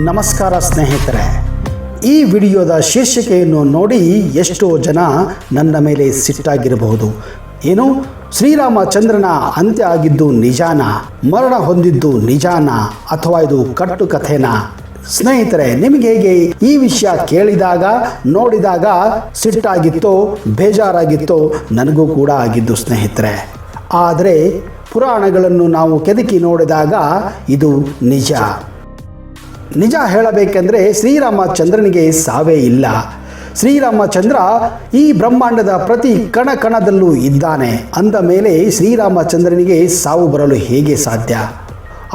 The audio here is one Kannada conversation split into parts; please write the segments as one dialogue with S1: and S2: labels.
S1: ನಮಸ್ಕಾರ ಸ್ನೇಹಿತರೆ, ಈ ವಿಡಿಯೋದ ಶೀರ್ಷಿಕೆಯನ್ನು ನೋಡಿ ಎಷ್ಟೋ ಜನ ನನ್ನ ಮೇಲೆ ಸಿಟ್ಟಾಗಿರಬಹುದು. ಏನು, ಶ್ರೀರಾಮಚಂದ್ರನ ಅಂತ್ಯ ಆಗಿದ್ದು ನಿಜಾನ, ಮರಣ ಹೊಂದಿದ್ದು ನಿಜಾನ, ಅಥವಾ ಇದು ಕಟ್ಟು ಕಥೆನಾ? ಸ್ನೇಹಿತರೆ, ನಿಮಗೆ ಹೇಗೆ ಈ ವಿಷಯ ಕೇಳಿದಾಗ ನೋಡಿದಾಗ ಸಿಟ್ಟಾಗಿತ್ತೋ ಬೇಜಾರಾಗಿತ್ತೋ ನನಗೂ ಕೂಡ ಆಗಿದ್ದು ಸ್ನೇಹಿತರೆ. ಆದರೆ ಪುರಾಣಗಳನ್ನು ನಾವು ಕೆದಕಿ ನೋಡಿದಾಗ ಇದು ನಿಜ ಹೇಳಬೇಕೆಂದರೆ ಶ್ರೀರಾಮಚಂದ್ರನಿಗೆ ಸಾವೇ ಇಲ್ಲ. ಶ್ರೀರಾಮಚಂದ್ರ ಈ ಬ್ರಹ್ಮಾಂಡದ ಪ್ರತಿ ಕಣ ಕಣದಲ್ಲೂ ಇದ್ದಾನೆ. ಅಂದ ಮೇಲೆ ಶ್ರೀರಾಮಚಂದ್ರನಿಗೆ ಸಾವು ಬರಲು ಹೇಗೆ ಸಾಧ್ಯ?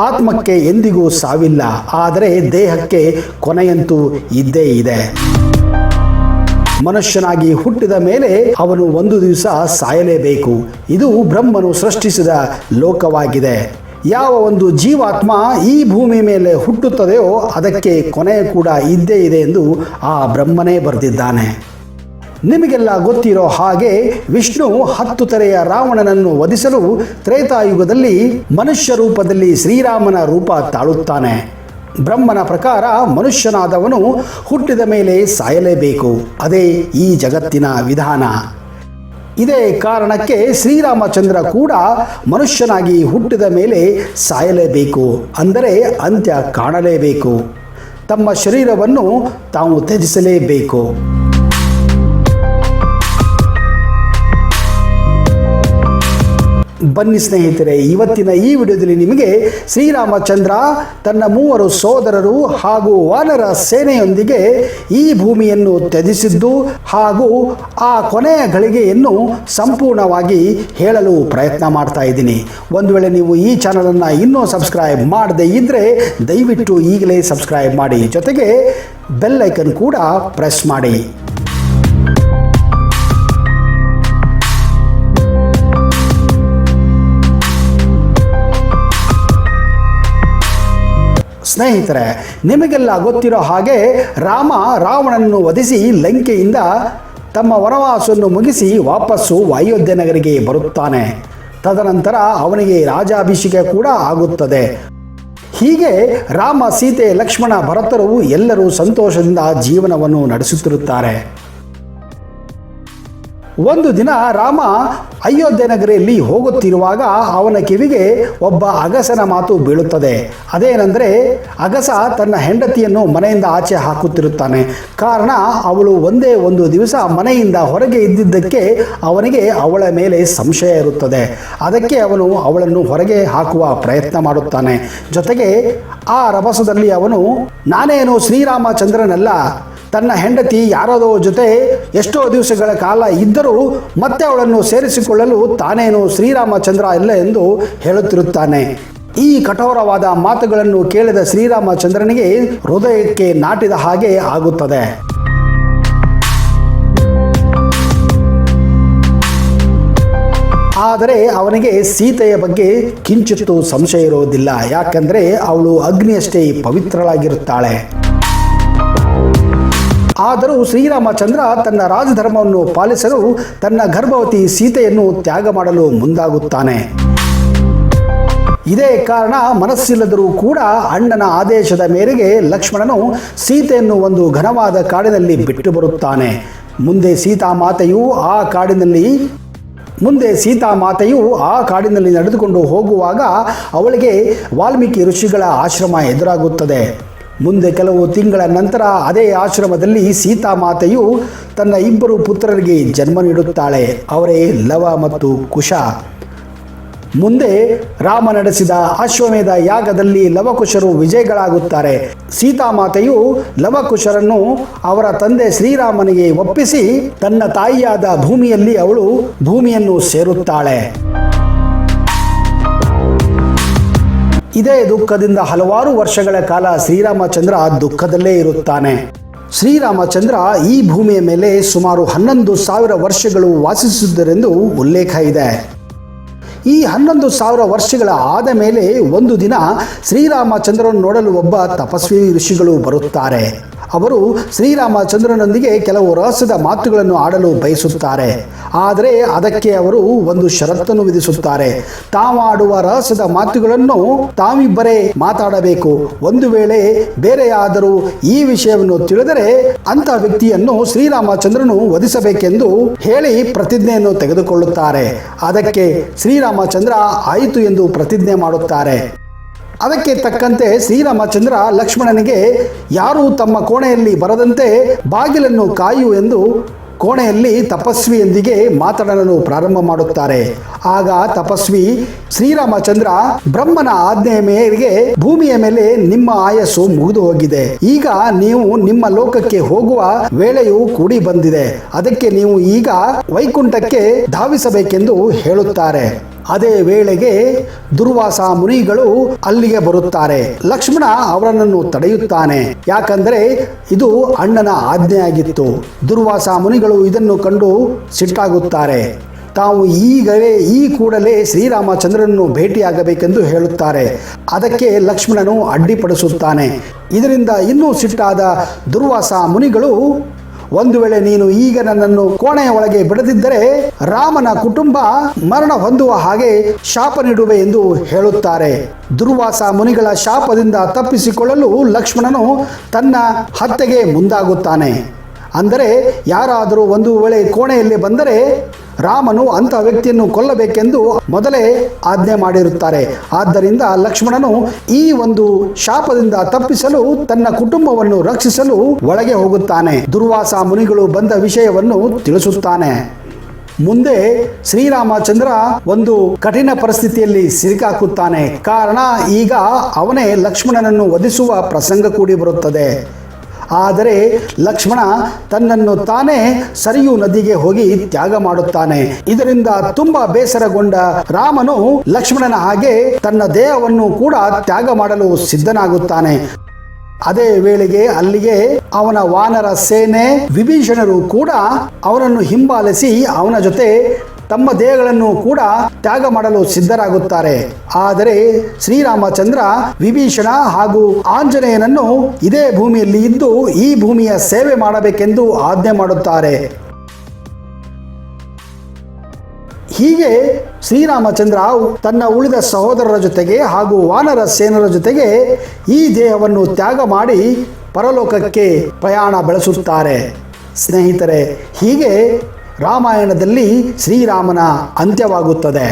S1: ಆತ್ಮಕ್ಕೆ ಎಂದಿಗೂ ಸಾವಿಲ್ಲ, ಆದರೆ ದೇಹಕ್ಕೆ ಕೊನೆಯಂತೂ ಇದ್ದೇ ಇದೆ. ಮನುಷ್ಯನಾಗಿ ಹುಟ್ಟಿದ ಮೇಲೆ ಅವನು ಒಂದು ದಿವಸ ಸಾಯಲೇಬೇಕು. ಇದು ಬ್ರಹ್ಮನು ಸೃಷ್ಟಿಸಿದ ಲೋಕವಾಗಿದೆ. ಯಾವ ಒಂದು ಜೀವಾತ್ಮ ಈ ಭೂಮಿ ಮೇಲೆ ಹುಟ್ಟುತ್ತದೆಯೋ ಅದಕ್ಕೆ ಕೊನೆ ಕೂಡ ಇದ್ದೇ ಇದೆ ಎಂದು ಆ ಬ್ರಹ್ಮನೇ ಬರೆದಿದ್ದಾನೆ. ನಿಮಗೆಲ್ಲ ಗೊತ್ತಿರೋ ಹಾಗೆ ವಿಷ್ಣು 10 ತಲೆಯ ರಾವಣನನ್ನು ವಧಿಸಲು ತ್ರೇತಾಯುಗದಲ್ಲಿ ಮನುಷ್ಯ ರೂಪದಲ್ಲಿ ಶ್ರೀರಾಮನ ರೂಪ ತಾಳುತ್ತಾನೆ. ಬ್ರಹ್ಮನ ಪ್ರಕಾರ ಮನುಷ್ಯನಾದವನು ಹುಟ್ಟಿದ ಮೇಲೆ ಸಾಯಲೇಬೇಕು. ಅದೇ ಈ ಜಗತ್ತಿನ ವಿಧಾನ. ಇದೇ ಕಾರಣಕ್ಕೆ ಶ್ರೀರಾಮಚಂದ್ರ ಕೂಡ ಮನುಷ್ಯನಾಗಿ ಹುಟ್ಟಿದ ಮೇಲೆ ಸಾಯಲೇಬೇಕು, ಅಂದರೆ ಅಂತ್ಯ ಕಾಣಲೇಬೇಕು. ತಮ್ಮ ಶರೀರವನ್ನು ತಾವು ತ್ಯಜಿಸಲೇಬೇಕು. ಬನ್ನಿ ಸ್ನೇಹಿತರೆ, ಇವತ್ತಿನ ಈ ವಿಡಿಯೋದಲ್ಲಿ ನಿಮಗೆ ಶ್ರೀರಾಮಚಂದ್ರ ತನ್ನ 3 ಸೋದರರು ಹಾಗೂ ವಾನರ ಸೇನೆಯೊಂದಿಗೆ ಈ ಭೂಮಿಯನ್ನು ತ್ಯಜಿಸಿದ್ದು ಹಾಗೂ ಆ ಕೊನೆಯ ಗಳಿಗೆಯನ್ನು ಸಂಪೂರ್ಣವಾಗಿ ಹೇಳಲು ಪ್ರಯತ್ನ ಮಾಡ್ತಾ ಇದ್ದೀನಿ. ಒಂದು ವೇಳೆ ನೀವು ಈ ಚಾನಲನ್ನು ಇನ್ನೂ ಸಬ್ಸ್ಕ್ರೈಬ್ ಮಾಡದೇ ಇದ್ದರೆ ದಯವಿಟ್ಟು ಈಗಲೇ ಸಬ್ಸ್ಕ್ರೈಬ್ ಮಾಡಿ, ಜೊತೆಗೆ ಬೆಲ್ ಐಕನ್ ಕೂಡ ಪ್ರೆಸ್ ಮಾಡಿ. ಸ್ನೇಹಿತರೆ, ನಿಮಗೆಲ್ಲ ಗೊತ್ತಿರೋ ಹಾಗೆ ರಾಮ ರಾವಣನನ್ನು ವಧಿಸಿ ಲಂಕೆಯಿಂದ ತಮ್ಮ ವನವಾಸವನ್ನು ಮುಗಿಸಿ ವಾಪಸ್ಸು ಅಯೋಧ್ಯೆ ನಗರಿಗೆ ಬರುತ್ತಾನೆ. ತದನಂತರ ಅವನಿಗೆ ರಾಜಾಭಿಷೇಕ ಕೂಡ ಆಗುತ್ತದೆ. ಹೀಗೆ ರಾಮ, ಸೀತೆ, ಲಕ್ಷ್ಮಣ, ಭರತರು ಎಲ್ಲರೂ ಸಂತೋಷದಿಂದ ಜೀವನವನ್ನು ನಡೆಸುತ್ತಿರುತ್ತಾರೆ. ಒಂದು ದಿನ ರಾಮ ಅಯೋಧ್ಯೆ ನಗರಿಯಲ್ಲಿ ಹೋಗುತ್ತಿರುವಾಗ ಅವನ ಕಿವಿಗೆ ಒಬ್ಬ ಅಗಸನ ಮಾತು ಬೀಳುತ್ತದೆ. ಅದೇನೆಂದರೆ, ಅಗಸ ತನ್ನ ಹೆಂಡತಿಯನ್ನು ಮನೆಯಿಂದ ಆಚೆ ಹಾಕುತ್ತಿರುತ್ತಾನೆ. ಕಾರಣ, ಅವಳು ಒಂದೇ ಒಂದು ದಿವಸ ಮನೆಯಿಂದ ಹೊರಗೆ ಇದ್ದಿದ್ದಕ್ಕೆ ಅವನಿಗೆ ಅವಳ ಮೇಲೆ ಸಂಶಯ ಇರುತ್ತದೆ. ಅದಕ್ಕೆ ಅವನು ಅವಳನ್ನು ಹೊರಗೆ ಹಾಕುವ ಪ್ರಯತ್ನ ಮಾಡುತ್ತಾನೆ. ಜೊತೆಗೆ ಆ ರಭಸದಲ್ಲಿ ಅವನು, ನಾನೇನು ಶ್ರೀರಾಮಚಂದ್ರನಲ್ಲ, ತನ್ನ ಹೆಂಡತಿ ಯಾರದೋ ಜೊತೆ ಎಷ್ಟೋ ದಿವಸಗಳ ಕಾಲ ಇದ್ದರೂ ಮತ್ತೆ ಅವಳನ್ನು ಸೇರಿಸಿಕೊಳ್ಳಲು ತಾನೇನು ಶ್ರೀರಾಮಚಂದ್ರ ಇಲ್ಲ ಎಂದು ಹೇಳುತ್ತಿರುತ್ತಾನೆ. ಈ ಕಠೋರವಾದ ಮಾತುಗಳನ್ನು ಕೇಳಿದ ಶ್ರೀರಾಮಚಂದ್ರನಿಗೆ ಹೃದಯಕ್ಕೆ ನಾಟಿದ ಹಾಗೆ ಆಗುತ್ತದೆ. ಆದರೆ ಅವನಿಗೆ ಸೀತೆಯ ಬಗ್ಗೆ ಕಿಂಚಿತ್ತೂ ಸಂಶಯ ಇರುವುದಿಲ್ಲ. ಯಾಕೆಂದರೆ ಅವಳು ಅಗ್ನಿಯಷ್ಟೇ ಪವಿತ್ರಳಾಗಿರುತ್ತಾಳೆ. ಆದರೂ ಶ್ರೀರಾಮಚಂದ್ರ ತನ್ನ ರಾಜಧರ್ಮವನ್ನು ಪಾಲಿಸಲು ತನ್ನ ಗರ್ಭವತಿ ಸೀತೆಯನ್ನು ತ್ಯಾಗ ಮಾಡಲು ಮುಂದಾಗುತ್ತಾನೆ. ಇದೇ ಕಾರಣ, ಮನಸ್ಸಿಲ್ಲದರೂ ಕೂಡ ಅಣ್ಣನ ಆದೇಶದ ಮೇರೆಗೆ ಲಕ್ಷ್ಮಣನು ಸೀತೆಯನ್ನು ಒಂದು ಘನವಾದ ಕಾಡಿನಲ್ಲಿ ಬಿಟ್ಟು ಬರುತ್ತಾನೆ. ಮುಂದೆ ಸೀತಾಮಾತೆಯು ಆ ಕಾಡಿನಲ್ಲಿ ನಡೆದುಕೊಂಡು ಹೋಗುವಾಗ ಅವಳಿಗೆ ವಾಲ್ಮೀಕಿ ಋಷಿಗಳ ಆಶ್ರಮ ಎದುರಾಗುತ್ತದೆ. ಮುಂದೆ ಕೆಲವು ತಿಂಗಳ ನಂತರ ಅದೇ ಆಶ್ರಮದಲ್ಲಿ ಸೀತಾಮಾತೆಯು ತನ್ನ 2 ಪುತ್ರರಿಗೆ ಜನ್ಮ ನೀಡುತ್ತಾಳೆ. ಅವರೇ ಲವ ಮತ್ತು ಕುಶ. ಮುಂದೆ ರಾಮ ನಡೆಸಿದ ಅಶ್ವಮೇಧ ಯಾಗದಲ್ಲಿ ಲವಕುಶರು ವಿಜಯಗಳಾಗುತ್ತಾರೆ. ಸೀತಾಮಾತೆಯು ಲವಕುಶರನ್ನು ಅವರ ತಂದೆ ಶ್ರೀರಾಮನಿಗೆ ಒಪ್ಪಿಸಿ ತನ್ನ ತಾಯಿಯಾದ ಭೂಮಿಯಲ್ಲಿ ಅವಳು ಭೂಮಿಯನ್ನು ಸೇರುತ್ತಾಳೆ. ಇದೇ ದುಃಖದಿಂದ ಹಲವಾರು ವರ್ಷಗಳ ಕಾಲ ಶ್ರೀರಾಮಚಂದ್ರ ದುಃಖದಲ್ಲೇ ಇರುತ್ತಾನೆ. ಶ್ರೀರಾಮಚಂದ್ರ ಈ ಭೂಮಿಯ ಮೇಲೆ ಸುಮಾರು 11,000 ವರ್ಷಗಳು ವಾಸಿಸಿದ್ದರೆಂದು ಉಲ್ಲೇಖ ಇದೆ. ಈ 11,000 ವರ್ಷಗಳ ಆದ ಮೇಲೆ ಒಂದು ದಿನ ಶ್ರೀರಾಮಚಂದ್ರನ್ನು ನೋಡಲು ಒಬ್ಬ ತಪಸ್ವಿ ಋಷಿಗಳು ಬರುತ್ತಾರೆ. ಅವರು ಶ್ರೀರಾಮಚಂದ್ರನೊಂದಿಗೆ ಕೆಲವು ರಹಸ್ಯದ ಮಾತುಗಳನ್ನು ಆಡಲು ಬಯಸುತ್ತಾರೆ. ಆದರೆ ಅದಕ್ಕೆ ಅವರು ಒಂದು ಷರತ್ತನ್ನು ವಿಧಿಸುತ್ತಾರೆ. ತಾವಾಡುವ ರಹಸ್ಯದ ಮಾತುಗಳನ್ನು ತಾವಿಬ್ಬರೇ ಮಾತಾಡಬೇಕು. ಒಂದು ವೇಳೆ ಬೇರೆಯಾದರೂ ಈ ವಿಷಯವನ್ನು ತಿಳಿದರೆ ಅಂತ ವ್ಯಕ್ತಿಯನ್ನು ಶ್ರೀರಾಮಚಂದ್ರನು ವಧಿಸಬೇಕೆಂದು ಹೇಳಿ ಪ್ರತಿಜ್ಞೆಯನ್ನು ತೆಗೆದುಕೊಳ್ಳುತ್ತಾರೆ. ಅದಕ್ಕೆ ಶ್ರೀರಾಮಚಂದ್ರ ಆಯಿತು ಎಂದು ಪ್ರತಿಜ್ಞೆ ಮಾಡುತ್ತಾರೆ. ಅದಕ್ಕೆ ತಕ್ಕಂತೆ ಶ್ರೀರಾಮಚಂದ್ರ ಲಕ್ಷ್ಮಣನಿಗೆ ಯಾರೂ ತಮ್ಮ ಕೋಣೆಯಲ್ಲಿ ಬರದಂತೆ ಬಾಗಿಲನ್ನು ಕಾಯು ಎಂದು ಕೋಣೆಯಲ್ಲಿ ತಪಸ್ವಿಯೊಂದಿಗೆ ಮಾತನಾಡಲು ಪ್ರಾರಂಭ ಮಾಡುತ್ತಾರೆ. ಆಗ ತಪಸ್ವಿ ಶ್ರೀರಾಮಚಂದ್ರ, ಬ್ರಹ್ಮನ ಆಜ್ಞೆಯ ಮೇರೆಗೆ ಭೂಮಿಯ ಮೇಲೆ ನಿಮ್ಮ ಆಯಸ್ಸು ಮುಗಿದು ಹೋಗಿದೆ. ಈಗ ನೀವು ನಿಮ್ಮ ಲೋಕಕ್ಕೆ ಹೋಗುವ ವೇಳೆಯು ಕೂಡಿ ಬಂದಿದೆ. ಅದಕ್ಕೆ ನೀವು ಈಗ ವೈಕುಂಠಕ್ಕೆ ಧಾವಿಸಬೇಕೆಂದು ಹೇಳುತ್ತಾರೆ. ಅದೇ ವೇಳೆಗೆ ದುರ್ವಾಸ ಮುನಿಗಳು ಅಲ್ಲಿಗೆ ಬರುತ್ತಾರೆ. ಲಕ್ಷ್ಮಣ ಅವರನ್ನು ತಡೆಯುತ್ತಾನೆ. ಯಾಕಂದರೆ ಇದು ಅಣ್ಣನ ಆಜ್ಞೆಯಾಗಿತ್ತು. ದುರ್ವಾಸ ಮುನಿಗಳು ಇದನ್ನು ಕಂಡು ಸಿಟ್ಟಾಗುತ್ತಾರೆ. ತಾವು ಈ ಕೂಡಲೇ ಶ್ರೀರಾಮಚಂದ್ರನನ್ನು ಭೇಟಿಯಾಗಬೇಕೆಂದು ಹೇಳುತ್ತಾರೆ. ಅದಕ್ಕೆ ಲಕ್ಷ್ಮಣನು ಅಡ್ಡಿಪಡಿಸುತ್ತಾನೆ. ಇದರಿಂದ ಇನ್ನೂ ಸಿಟ್ಟಾದ ದುರ್ವಾಸ ಮುನಿಗಳು, ಒಂದು ವೇಳೆ ನೀನು ಈಗ ನನ್ನನ್ನು ಕೋಣೆಯ ಒಳಗೆ ಬಿಡದಿದ್ದರೆ ರಾಮನ ಕುಟುಂಬ ಮರಣ ಹೊಂದುವ ಹಾಗೆ ಶಾಪ ನೀಡುವೆ ಎಂದು ಹೇಳುತ್ತಾರೆ. ದುರ್ವಾಸ ಮುನಿಗಳ ಶಾಪದಿಂದ ತಪ್ಪಿಸಿಕೊಳ್ಳಲು ಲಕ್ಷ್ಮಣನು ತನ್ನ ಹತ್ಯೆಗೆ ಮುಂದಾಗುತ್ತಾನೆ. ಅಂದರೆ ಯಾರಾದರೂ ಒಂದು ವೇಳೆ ಕೋಣೆಯಲ್ಲಿ ಬಂದರೆ ರಾಮನು ಅಂಥ ವ್ಯಕ್ತಿಯನ್ನು ಕೊಲ್ಲಬೇಕೆಂದು ಮೊದಲೇ ಆಜ್ಞೆ ಮಾಡಿರುತ್ತಾರೆ. ಆದ್ದರಿಂದ ಲಕ್ಷ್ಮಣನು ಈ ಒಂದು ಶಾಪದಿಂದ ತಪ್ಪಿಸಲು ತನ್ನ ಕುಟುಂಬವನ್ನು ರಕ್ಷಿಸಲು ಒಳಗೆ ಹೋಗುತ್ತಾನೆ. ದುರ್ವಾಸ ಮುನಿಗಳು ಬಂದ ವಿಷಯವನ್ನು ತಿಳಿಸುತ್ತಾನೆ. ಮುಂದೆ ಶ್ರೀರಾಮಚಂದ್ರ ಒಂದು ಕಠಿಣ ಪರಿಸ್ಥಿತಿಯಲ್ಲಿ ಸಿಲುಕಾಕುತ್ತಾನೆ. ಕಾರಣ ಈಗ ಅವನೇ ಲಕ್ಷ್ಮಣನನ್ನು ವಧಿಸುವ ಪ್ರಸಂಗ ಕೂಡಿ ಬರುತ್ತದೆ. ಆದರೆ ಲಕ್ಷ್ಮಣ ತನ್ನನ್ನು ತಾನೇ ಸರಿಯು ನದಿಗೆ ಹೋಗಿ ತ್ಯಾಗ ಮಾಡುತ್ತಾನೆ. ಇದರಿಂದ ತುಂಬಾ ಬೇಸರಗೊಂಡ ರಾಮನು ಲಕ್ಷ್ಮಣನ ಹಾಗೆ ತನ್ನ ದೇಹವನ್ನು ಕೂಡ ತ್ಯಾಗ ಮಾಡಲು ಸಿದ್ಧನಾಗುತ್ತಾನೆ. ಅದೇ ವೇಳೆಗೆ ಅಲ್ಲಿಗೆ ಅವನ ವಾನರ ಸೇನೆ ವಿಭೀಷಣರು ಕೂಡ ಅವನನ್ನು ಹಿಂಬಾಲಿಸಿ ಅವನ ಜೊತೆ ತಮ್ಮ ದೇಹಗಳನ್ನು ಕೂಡ ತ್ಯಾಗ ಮಾಡಲು ಸಿದ್ಧರಾಗುತ್ತಾರೆ. ಆದರೆ ಶ್ರೀರಾಮಚಂದ್ರ ವಿಭೀಷಣ ಹಾಗೂ ಆಂಜನೇಯನನ್ನು ಇದೇ ಭೂಮಿಯಲ್ಲಿ ಇದ್ದು ಈ ಭೂಮಿಯ ಸೇವೆ ಮಾಡಬೇಕೆಂದು ಆಜ್ಞೆ ಮಾಡುತ್ತಾರೆ. ಹೀಗೆ ಶ್ರೀರಾಮಚಂದ್ರ ತನ್ನ ಉಳಿದ ಸಹೋದರರ ಜೊತೆಗೆ ಹಾಗೂ ವಾನರ ಸೇನರ ಜೊತೆಗೆ ಈ ದೇಹವನ್ನು ತ್ಯಾಗ ಮಾಡಿ ಪರಲೋಕಕ್ಕೆ ಪ್ರಯಾಣ ಬೆಳೆಸುತ್ತಾರೆ. ಸ್ನೇಹಿತರೆ, ಹೀಗೆ ರಾಮಾಯಣದಲ್ಲಿ ಶ್ರೀರಾಮನ ಅಂತ್ಯವಾಗುತ್ತದೆ.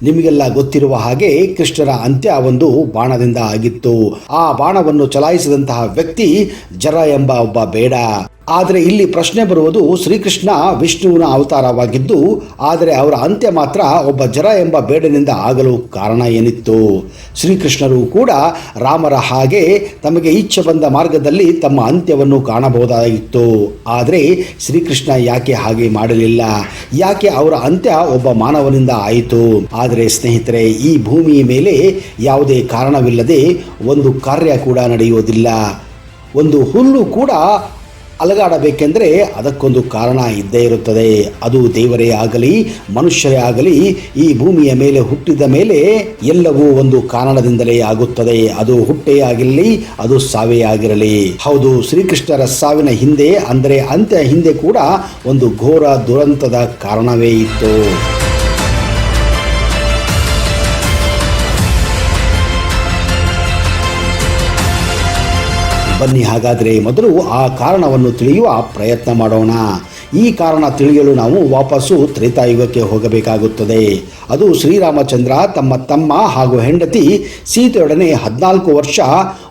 S1: ನಿಮಗೆಲ್ಲ ಗೊತ್ತಿರುವ ಹಾಗೆ ಕೃಷ್ಣರ ಅಂತ್ಯ ಒಂದು ಬಾಣದಿಂದ ಆಗಿತ್ತು. ಆ ಬಾಣವನ್ನು ಚಲಾಯಿಸಿದಂತಹ ವ್ಯಕ್ತಿ ಜರ ಎಂಬ ಒಬ್ಬ ಬೇಡ. ಆದರೆ ಇಲ್ಲಿ ಪ್ರಶ್ನೆ ಬರುವುದು, ಶ್ರೀಕೃಷ್ಣ ವಿಷ್ಣುವಿನ ಅವತಾರವಾಗಿದ್ದು ಆದರೆ ಅವರ ಅಂತ್ಯ ಮಾತ್ರ ಒಬ್ಬ ಜರ ಎಂಬ ಬೇಡನಿಂದ ಆಗಲು ಕಾರಣ ಏನಿತ್ತು? ಶ್ರೀಕೃಷ್ಣರು ಕೂಡ ರಾಮರ ಹಾಗೆ ತಮಗೆ ಇಚ್ಛೆ ಬಂದ ಮಾರ್ಗದಲ್ಲಿ ತಮ್ಮ ಅಂತ್ಯವನ್ನು ಕಾಣಬಹುದಾಗಿತ್ತು. ಆದರೆ ಶ್ರೀಕೃಷ್ಣ ಯಾಕೆ ಹಾಗೆ ಮಾಡಲಿಲ್ಲ? ಯಾಕೆ ಅವರ ಅಂತ್ಯ ಒಬ್ಬ ಮಾನವನಿಂದ ಆಯಿತು? ಆದರೆ ಸ್ನೇಹಿತರೆ, ಈ ಭೂಮಿಯ ಮೇಲೆ ಯಾವುದೇ ಕಾರಣವಿಲ್ಲದೆ ಒಂದು ಕಾರ್ಯ ಕೂಡ ನಡೆಯುವುದಿಲ್ಲ. ಒಂದು ಹುಲ್ಲು ಕೂಡ ಅಲಗಾಡಬೇಕೆಂದರೆ ಅದಕ್ಕೊಂದು ಕಾರಣ ಇದ್ದೇ ಇರುತ್ತದೆ. ಅದು ದೇವರೇ ಆಗಲಿ ಮನುಷ್ಯರೇ ಆಗಲಿ ಈ ಭೂಮಿಯ ಮೇಲೆ ಹುಟ್ಟಿದ ಮೇಲೆ ಎಲ್ಲವೂ ಒಂದು ಕಾರಣದಿಂದಲೇ ಆಗುತ್ತದೆ. ಅದು ಹುಟ್ಟೇ ಆಗಿರಲಿ, ಅದು ಸಾವೇ ಆಗಿರಲಿ. ಹೌದು, ಶ್ರೀಕೃಷ್ಣರ ಸಾವಿನ ಹಿಂದೆ ಅಂದರೆ ಅಂತ್ಯ ಹಿಂದೆ ಕೂಡ ಒಂದು ಘೋರ ದುರಂತದ ಕಾರಣವೇ ಇತ್ತು. ಬನ್ನಿ ಹಾಗಾದರೆ ಮೊದಲು ಆ ಕಾರಣವನ್ನು ತಿಳಿಯುವ ಪ್ರಯತ್ನ ಮಾಡೋಣ. ಈ ಕಾರಣ ತಿಳಿಯಲು ನಾವು ವಾಪಸ್ಸು ತ್ರೇತಾಯುಗಕ್ಕೆ ಹೋಗಬೇಕಾಗುತ್ತದೆ. ಅದು ಶ್ರೀರಾಮಚಂದ್ರ ತಮ್ಮ ತಮ್ಮ ಹಾಗೂ ಹೆಂಡತಿ ಸೀತೆಯೊಡನೆ 14 ವರ್ಷ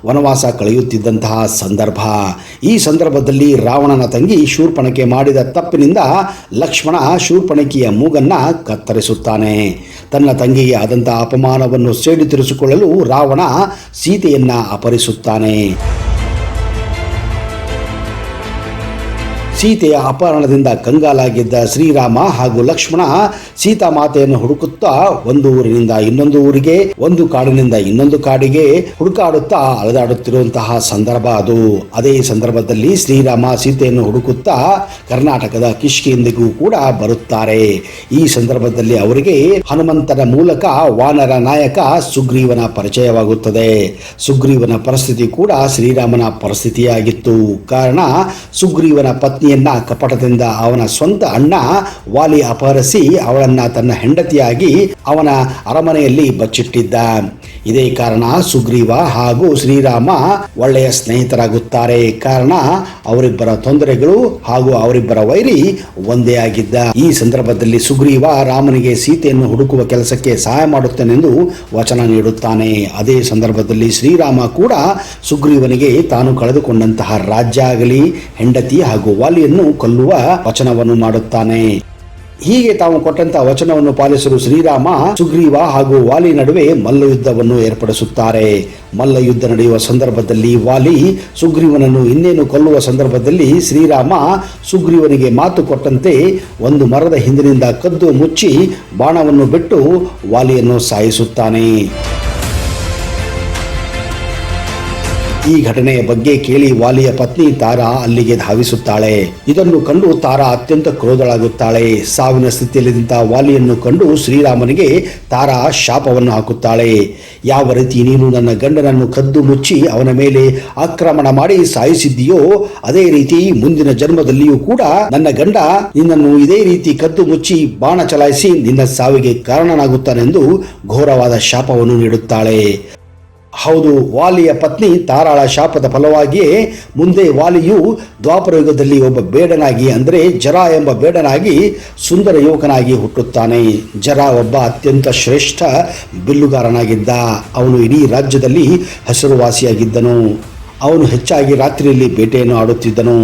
S1: ವನವಾಸ ಕಳೆಯುತ್ತಿದ್ದಂತಹ ಸಂದರ್ಭ. ಈ ಸಂದರ್ಭದಲ್ಲಿ ರಾವಣನ ತಂಗಿ ಶೂರ್ಪಣಖೆ ಮಾಡಿದ ತಪ್ಪಿನಿಂದ ಲಕ್ಷ್ಮಣ ಶೂರ್ಪಣಖಿಯ ಮೂಗನ್ನು ಕತ್ತರಿಸುತ್ತಾನೆ. ತನ್ನ ತಂಗಿಗೆ ಆದಂತಹ ಅಪಮಾನವನ್ನು ಸೇಡು ತೀರಿಸಿಕೊಳ್ಳಲು ರಾವಣ ಸೀತೆಯನ್ನು ಅಪಹರಿಸುತ್ತಾನೆ. ಸೀತೆಯ ಅಪಹರಣದಿಂದ ಕಂಗಾಲಾಗಿದ್ದ ಶ್ರೀರಾಮ ಹಾಗೂ ಲಕ್ಷ್ಮಣ ಸೀತಾಮಾತೆಯನ್ನು ಹುಡುಕುತ್ತಾ ಒಂದು ಊರಿನಿಂದ ಇನ್ನೊಂದು ಊರಿಗೆ, ಒಂದು ಕಾಡಿನಿಂದ ಇನ್ನೊಂದು ಕಾಡಿಗೆ ಹುಡುಕಾಡುತ್ತಾ ಅಲೆದಾಡುತ್ತಿರುವಂತಹ ಸಂದರ್ಭ ಅದು. ಅದೇ ಸಂದರ್ಭದಲ್ಲಿ ಶ್ರೀರಾಮ ಸೀತೆಯನ್ನು ಹುಡುಕುತ್ತಾ ಕರ್ನಾಟಕದ ಕಿಷ್ಕಿಂದಿಗೂ ಕೂಡ ಬರುತ್ತಾರೆ. ಈ ಸಂದರ್ಭದಲ್ಲಿ ಅವರಿಗೆ ಹನುಮಂತನ ಮೂಲಕ ವಾನರ ನಾಯಕ ಸುಗ್ರೀವನ ಪರಿಚಯವಾಗುತ್ತದೆ. ಸುಗ್ರೀವನ ಪರಿಸ್ಥಿತಿ ಕೂಡ ಶ್ರೀರಾಮನ ಪರಿಸ್ಥಿತಿಯಾಗಿತ್ತು. ಕಾರಣ ಸುಗ್ರೀವನ ಪತ್ನಿಯನ್ನ ಕಪಟದಿಂದ ಅವನ ಸ್ವಂತ ಅಣ್ಣ ವಾಲಿ ಅಪಹರಿಸಿ ಅವಳನ್ನ ತನ್ನ ಹೆಂಡತಿಯಾಗಿ ಅವನ ಅರಮನೆಯಲ್ಲಿ ಬಚ್ಚಿಟ್ಟಿದ್ದ. ಇದೇ ಕಾರಣ ಸುಗ್ರೀವ ಹಾಗೂ ಶ್ರೀರಾಮ ಒಳ್ಳೆಯ ಸ್ನೇಹಿತರಾಗುತ್ತಾರೆ. ಕಾರಣ ಅವರಿಬ್ಬರ ತೊಂದರೆಗಳು ಹಾಗೂ ಅವರಿಬ್ಬರ ವೈರಿ ಒಂದೇ ಆಗಿದ್ದ. ಈ ಸಂದರ್ಭದಲ್ಲಿ ಸುಗ್ರೀವ ರಾಮನಿಗೆ ಸೀತೆಯನ್ನು ಹುಡುಕುವ ಕೆಲಸಕ್ಕೆ ಸಹಾಯ ಮಾಡುತ್ತೇನೆಂದು ವಚನ ನೀಡುತ್ತಾನೆ. ಅದೇ ಸಂದರ್ಭದಲ್ಲಿ ಶ್ರೀರಾಮ ಕೂಡ ಸುಗ್ರೀವನಿಗೆ ತಾನು ಕಳೆದುಕೊಂಡಂತಹ ರಾಜ್ಯ ಆಗಲಿ ಹೆಂಡತಿ ಹಾಗೂ ವಾಲಿಯನ್ನು ಕೊಲ್ಲುವ ವಚನವನ್ನು ಮಾಡುತ್ತಾನೆ. ಹೀಗೆ ತಾವು ಕೊಟ್ಟಂತಹ ವಚನವನ್ನು ಪಾಲಿಸಲು ಶ್ರೀರಾಮ ಸುಗ್ರೀವ ಹಾಗೂ ವಾಲಿ ನಡುವೆ ಮಲ್ಲಯುದ್ಧವನ್ನು ಏರ್ಪಡಿಸುತ್ತಾರೆ. ಮಲ್ಲಯುದ್ಧ ನಡೆಯುವ ಸಂದರ್ಭದಲ್ಲಿ ವಾಲಿ ಸುಗ್ರೀವನನ್ನು ಇನ್ನೇನು ಕೊಲ್ಲುವ ಸಂದರ್ಭದಲ್ಲಿ ಶ್ರೀರಾಮ ಸುಗ್ರೀವನಿಗೆ ಮಾತು ಕೊಟ್ಟಂತೆ ಒಂದು ಮರದ ಹಿಂದಿನಿಂದ ಕದ್ದು ಮುಚ್ಚಿ ಬಾಣವನ್ನು ಬಿಟ್ಟು ವಾಲಿಯನ್ನು ಸಾಯಿಸುತ್ತಾನೆ. ಈ ಘಟನೆಯ ಬಗ್ಗೆ ಕೇಳಿ ವಾಲಿಯ ಪತ್ನಿ ತಾರಾ ಅಲ್ಲಿಗೆ ಧಾವಿಸುತ್ತಾಳೆ. ಇದನ್ನು ಕಂಡು ತಾರಾ ಅತ್ಯಂತ ಕ್ರೋಧಳಾಗುತ್ತಾಳೆ. ಸಾವಿನ ಸ್ಥಿತಿಯಲ್ಲಿದ್ದಂತಹ ವಾಲಿಯನ್ನು ಕಂಡು ಶ್ರೀರಾಮನಿಗೆ ತಾರಾ ಶಾಪವನ್ನು ಹಾಕುತ್ತಾಳೆ. ಯಾವ ರೀತಿ ನೀನು ನನ್ನ ಗಂಡನನ್ನು ಕದ್ದು ಮುಚ್ಚಿ ಅವನ ಮೇಲೆ ಆಕ್ರಮಣ ಮಾಡಿ ಸಾಯಿಸಿದ್ದೀಯೋ ಅದೇ ರೀತಿ ಮುಂದಿನ ಜನ್ಮದಲ್ಲಿಯೂ ಕೂಡ ನನ್ನ ಗಂಡ ನಿನ್ನನ್ನು ಇದೇ ರೀತಿ ಕದ್ದು ಮುಚ್ಚಿ ಬಾಣ ಚಲಾಯಿಸಿ ನಿನ್ನ ಸಾವಿಗೆ ಕಾರಣನಾಗುತ್ತಾನೆಂದು ಘೋರವಾದ ಶಾಪವನ್ನು ನೀಡುತ್ತಾಳೆ. ಹೌದು, ವಾಲಿಯ ಪತ್ನಿ ತಾರಾಳ ಶಾಪದ ಫಲವಾಗಿಯೇ ಮುಂದೆ ವಾಲಿಯು ದ್ವಾಪರ ಯುಗದಲ್ಲಿ ಒಬ್ಬ ಬೇಡನಾಗಿ ಅಂದರೆ ಜರ ಎಂಬ ಬೇಡನಾಗಿ ಸುಂದರ ಯುವಕನಾಗಿ ಹುಟ್ಟುತ್ತಾನೆ. ಜರ ಒಬ್ಬ ಅತ್ಯಂತ ಶ್ರೇಷ್ಠ ಬಿಲ್ಲುಗಾರನಾಗಿದ್ದ. ಅವನು ಇಡೀ ರಾಜ್ಯದಲ್ಲಿ ಹೆಸರುವಾಸಿಯಾಗಿದ್ದನು. ಅವನು ಹೆಚ್ಚಾಗಿ ರಾತ್ರಿಯಲ್ಲಿ ಬೇಟೆಯನ್ನು ಆಡುತ್ತಿದ್ದನು.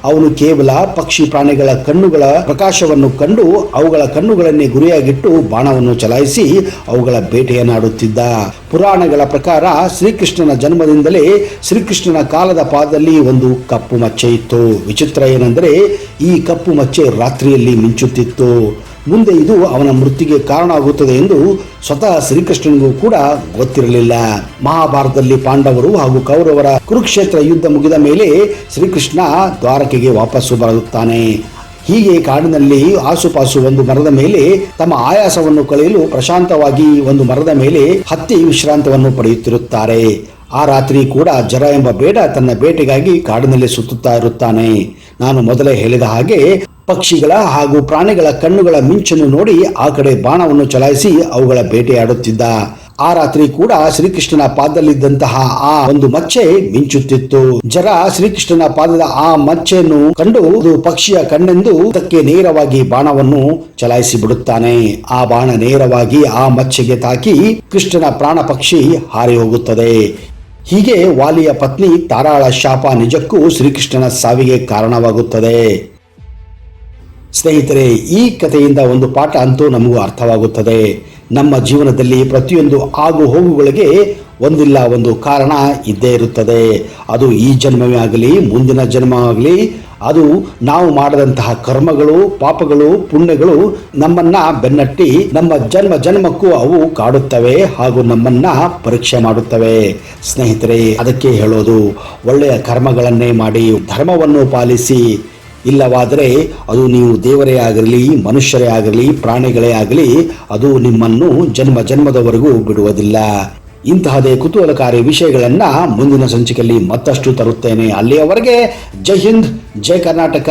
S1: ಅವನು ಕೇವಲ ಪಕ್ಷಿ ಪ್ರಾಣಿಗಳ ಕಣ್ಣುಗಳ ಪ್ರಕಾಶವನ್ನು ಕಂಡು ಅವುಗಳ ಕಣ್ಣುಗಳನ್ನೇ ಗುರಿಯಾಗಿಟ್ಟು ಬಾಣವನ್ನು ಚಲಾಯಿಸಿ ಅವುಗಳ ಬೇಟೆಯನ್ನಾಡುತ್ತಿದ್ದ. ಪುರಾಣಗಳ ಪ್ರಕಾರ ಶ್ರೀಕೃಷ್ಣನ ಜನ್ಮದಿಂದಲೇ ಶ್ರೀಕೃಷ್ಣನ ಕಾಲದ ಪಾದದಲ್ಲಿ ಒಂದು ಕಪ್ಪು ಮಚ್ಚೆ ಇತ್ತು. ವಿಚಿತ್ರ ಏನೆಂದರೆ ಈ ಕಪ್ಪು ಮಚ್ಚೆ ರಾತ್ರಿಯಲ್ಲಿ ಮಿಂಚುತ್ತಿತ್ತು. ಮುಂದೆ ಇದು ಅವನ ಮೃತ್ಯುಗೆ ಕಾರಣ ಆಗುತ್ತದೆ ಎಂದು ಸ್ವತಃ ಶ್ರೀಕೃಷ್ಣನಿಗೂ ಕೂಡ ಗೊತ್ತಿರಲಿಲ್ಲ. ಮಹಾಭಾರತದಲ್ಲಿ ಪಾಂಡವರು ಹಾಗೂ ಕೌರವರ ಕುರುಕ್ಷೇತ್ರ ಯುದ್ಧ ಮುಗಿದ ಮೇಲೆ ಶ್ರೀಕೃಷ್ಣ ದ್ವಾರಕೆಗೆ ವಾಪಸ್ಸು ಬರುತ್ತಾನೆ. ಹೀಗೆ ಕಾಡಿನಲ್ಲಿ ಆಸುಪಾಸು ಒಂದು ಮರದ ಮೇಲೆ ತಮ್ಮ ಆಯಾಸವನ್ನು ಕಳೆಯಲು ಪ್ರಶಾಂತವಾಗಿ ಒಂದು ಮರದ ಮೇಲೆ ಹತ್ತಿ ವಿಶ್ರಾಂತವನ್ನು ಪಡೆಯುತ್ತಿರುತ್ತಾರೆ. ಆ ರಾತ್ರಿ ಕೂಡ ಜರ ಎಂಬ ಬೇಡ ತನ್ನ ಬೇಟೆಗಾಗಿ ಕಾಡಿನಲ್ಲಿ ಸುತ್ತುತ್ತಾ ಇರುತ್ತಾನೆ. ನಾನು ಮೊದಲೇ ಹೇಳಿದ ಹಾಗೆ ಪಕ್ಷಿಗಳ ಹಾಗೂ ಪ್ರಾಣಿಗಳ ಕಣ್ಣುಗಳ ಮಿಂಚನ್ನು ನೋಡಿ ಆ ಕಡೆ ಬಾಣವನ್ನು ಚಲಾಯಿಸಿ ಅವುಗಳ ಬೇಟೆಯಾಡುತ್ತಿದ್ದ. ಆ ರಾತ್ರಿ ಕೂಡ ಶ್ರೀಕೃಷ್ಣನ ಪಾದದಲ್ಲಿದ್ದಂತಹ ಆ ಒಂದು ಮಚ್ಚೆ ಮಿಂಚುತ್ತಿತ್ತು. ಜರ ಶ್ರೀಕೃಷ್ಣನ ಪಾದದ ಆ ಮಚ್ಚೆಯನ್ನು ಕಂಡು ಅದು ಪಕ್ಷಿಯ ಕಣ್ಣೆಂದು ಅದಕ್ಕೆ ನೇರವಾಗಿ ಬಾಣವನ್ನು ಚಲಾಯಿಸಿ ಬಿಡುತ್ತಾನೆ. ಆ ಬಾಣ ನೇರವಾಗಿ ಆ ಮಚ್ಚೆಗೆ ತಾಕಿ ಕೃಷ್ಣನ ಪ್ರಾಣ ಪಕ್ಷಿ ಹಾರಿ ಹೋಗುತ್ತದೆ. ಹೀಗೆ ವಾಲಿಯ ಪತ್ನಿ ತಾರಾಳ ಶಾಪ ನಿಜಕ್ಕೂ ಶ್ರೀಕೃಷ್ಣನ ಸಾವಿಗೆ ಕಾರಣವಾಗುತ್ತದೆ. ಸ್ನೇಹಿತರೆ, ಈ ಕಥೆಯಿಂದ ಒಂದು ಪಾಠ ಅಂತೂ ನಮಗೂ ಅರ್ಥವಾಗುತ್ತದೆ. ನಮ್ಮ ಜೀವನದಲ್ಲಿ ಪ್ರತಿಯೊಂದು ಆಗು ಹೋಗುಗಳಿಗೆ ಒಂದಿಲ್ಲ ಒಂದು ಕಾರಣ ಇದ್ದೇ ಇರುತ್ತದೆ. ಅದು ಈ ಜನ್ಮವೇ ಆಗಲಿ ಮುಂದಿನ ಜನ್ಮ ಆಗಲಿ, ಅದು ನಾವು ಮಾಡದಂತಹ ಕರ್ಮಗಳು, ಪಾಪಗಳು, ಪುಣ್ಯಗಳು ನಮ್ಮನ್ನ ಬೆನ್ನಟ್ಟಿ ನಮ್ಮ ಜನ್ಮಕ್ಕೂ ಅವು ಕಾಡುತ್ತವೆ ಹಾಗೂ ನಮ್ಮನ್ನ ಪರೀಕ್ಷೆ ಮಾಡುತ್ತವೆ. ಸ್ನೇಹಿತರೆ, ಅದಕ್ಕೆ ಹೇಳೋದು ಒಳ್ಳೆಯ ಕರ್ಮಗಳನ್ನೇ ಮಾಡಿ ಧರ್ಮವನ್ನು ಪಾಲಿಸಿ. ಇಲ್ಲವಾದರೆ ಅದು ನೀವು ದೇವರೇ ಆಗಿರಲಿ, ಮನುಷ್ಯರೇ ಆಗಿರಲಿ, ಪ್ರಾಣಿಗಳೇ ಆಗಲಿ, ಅದು ನಿಮ್ಮನ್ನು ಜನ್ಮದವರೆಗೂ ಬಿಡುವುದಿಲ್ಲ. ಇಂತಹದೇ ಕುತೂಹಲಕಾರಿ ವಿಷಯಗಳನ್ನ ಮುಂದಿನ ಸಂಚಿಕೆಯಲ್ಲಿ ಮತ್ತಷ್ಟು ತರುತ್ತೇನೆ. ಅಲ್ಲಿಯವರೆಗೆ ಜೈ ಹಿಂದ್, ಜೈ ಕರ್ನಾಟಕ.